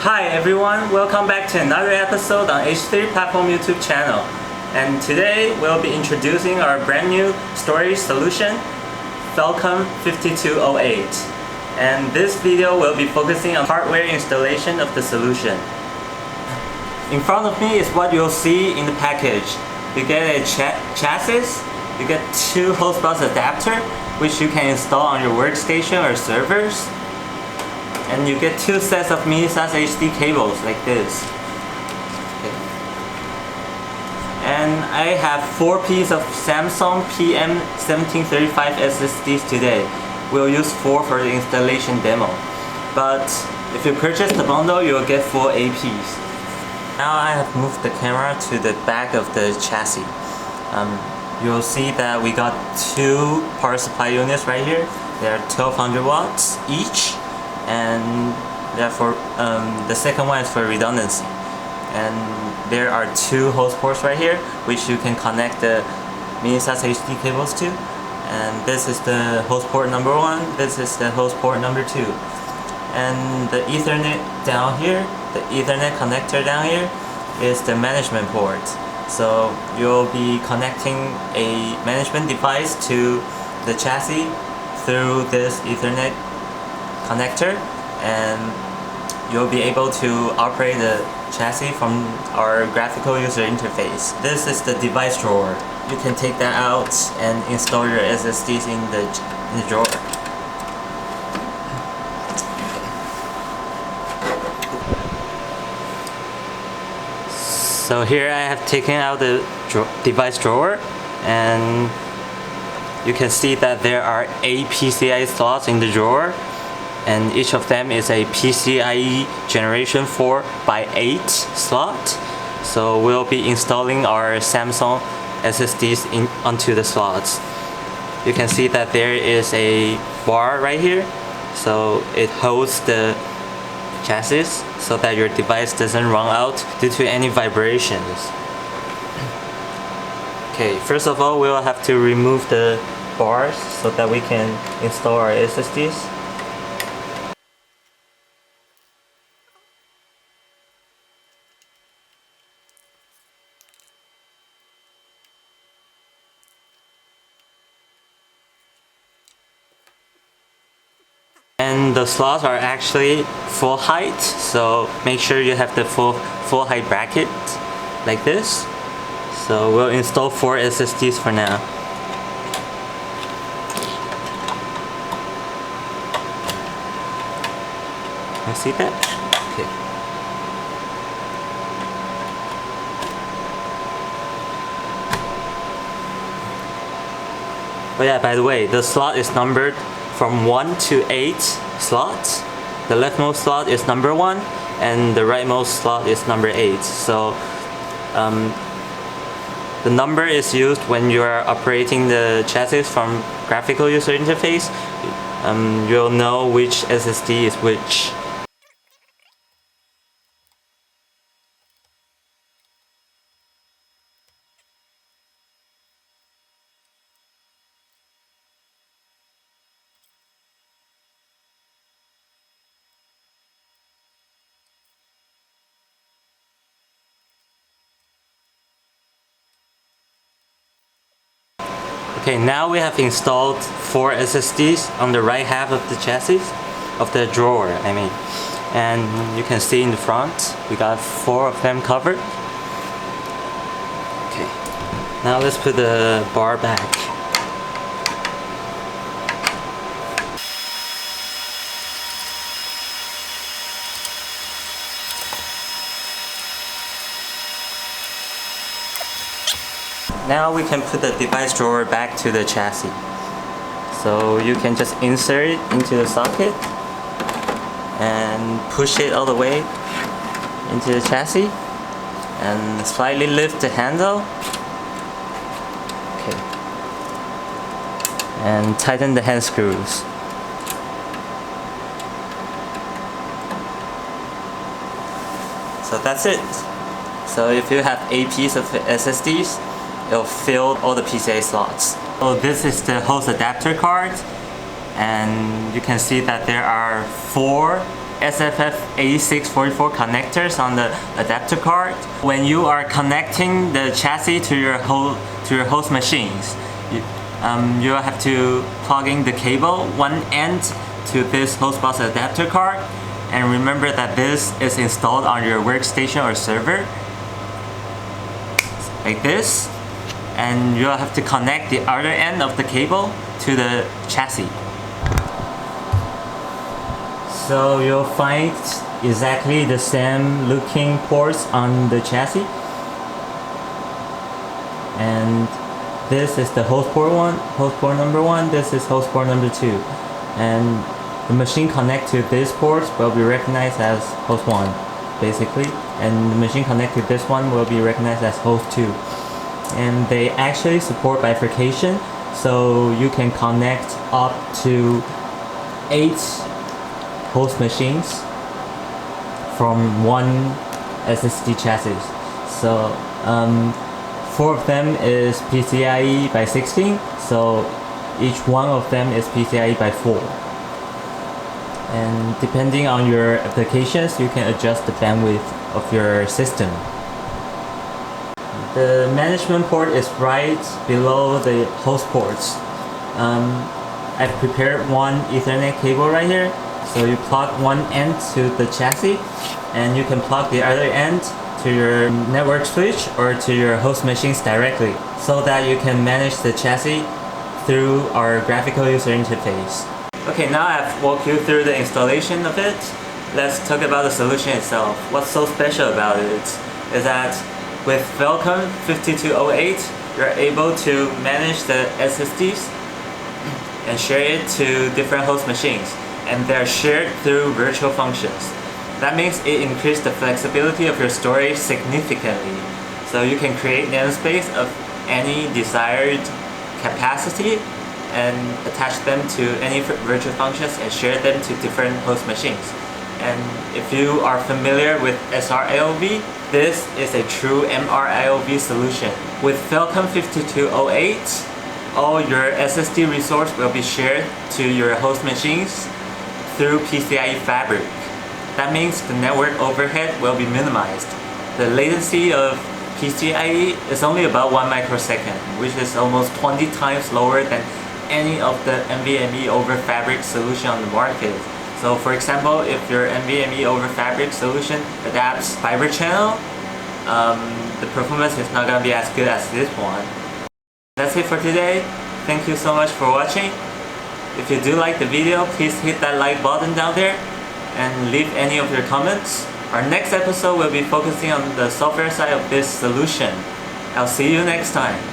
Hi everyone, welcome back to another episode on H3 Platform YouTube channel. And today we'll be introducing our brand new storage solution, Falcon 5208. And this video will be focusing on hardware installation of the solution. In front of me is what you'll see in the package. You get a chassis, you get two host bus adapter, which you can install on your workstation or servers. And you get two sets of mini SAS HD cables like this. Okay. And I have 4 pieces of Samsung PM1735 SSDs today. We'll use 4 for the installation demo. But if you purchase the bundle, you'll get 4 APs. Now I have moved the camera to the back of the chassis. You'll see that we got 2 power supply units right here. They're 1200 watts each. And therefore the second one is for redundancy, and there are 2 host ports right here which you can connect the mini SAS HD cables to, and this is the host port number 1, this is the host port number 2, and the Ethernet down here, the Ethernet connector down here is the management port. So you'll be connecting a management device to the chassis through this Ethernet connector, and you'll be able to operate the chassis from our graphical user interface. This is the device drawer. You can take that out and install your SSDs in the drawer. So here I have taken out the device drawer, and you can see that there are 8 PCIe slots in the drawer, and each of them is a PCIe generation 4x8 slot. So we'll be installing our Samsung SSDs onto the slots. You can see that there is a bar right here, so it holds the chassis so that your device doesn't run out due to any vibrations. Okay, first of all, we'll have to remove the bars so that we can install our SSDs. And the slots are actually full height, so make sure you have the full height bracket like this. So we'll install 4 SSDs for now. You see that? Okay. Oh yeah, by the way, the slot is numbered from 1 to 8 slots. The leftmost slot is number 1 and the rightmost slot is number 8. So the number is used when you are operating the chassis from graphical user interface. You'll know which SSD is which. Okay, now we have installed 4 SSDs on the right half of the chassis, of the drawer, I mean. And you can see in the front, we got 4 of them covered. Okay, now let's put the bar back. Now we can put the device drawer back to the chassis. So you can just insert it into the socket and push it all the way into the chassis and slightly lift the handle. Okay. And tighten the hand screws. So that's it. So if you have 8 pieces of SSDs, it'll fill all the PCIe slots. So this is the host adapter card, and you can see that there are 4 SFF8644 connectors on the adapter card. When you are connecting the chassis to your host machines, you have to plug in the cable one end to this host bus adapter card, and remember that this is installed on your workstation or server like this, and you'll have to connect the other end of the cable to the chassis. So you'll find exactly the same looking ports on the chassis, and this is the host port number 1, this is host port number 2, and the machine connect to these ports will be recognized as host 1 basically, and the machine connect to this one will be recognized as host 2. And they actually support bifurcation, so you can connect up to 8 host machines from one SSD chassis. So 4 of them is PCIe by 16, so each one of them is PCIe by 4. And depending on your applications, you can adjust the bandwidth of your system. The management port is right below the host ports. I've prepared one Ethernet cable right here. So you plug one end to the chassis, and you can plug the other end to your network switch or to your host machines directly, so that you can manage the chassis through our graphical user interface. Okay, now I've walked you through the installation of it. Let's talk about the solution itself. What's so special about it is that with Falcon 5208, you're able to manage the SSDs and share it to different host machines, and they're shared through virtual functions. That means it increased the flexibility of your storage significantly. So you can create namespace of any desired capacity and attach them to any virtual functions and share them to different host machines. And if you are familiar with SR-IOV, this is a true MR-IOV solution. With Falcon 5208, all your SSD resource will be shared to your host machines through PCIe fabric. That means the network overhead will be minimized. The latency of PCIe is only about 1 microsecond, which is almost 20 times lower than any of the NVMe over fabric solution on the market. So for example, if your NVMe over fabric solution adapts fiber channel, the performance is not going to be as good as this one. That's it for today. Thank you so much for watching. If you do like the video, please hit that like button down there and leave any of your comments. Our next episode will be focusing on the software side of this solution. I'll see you next time.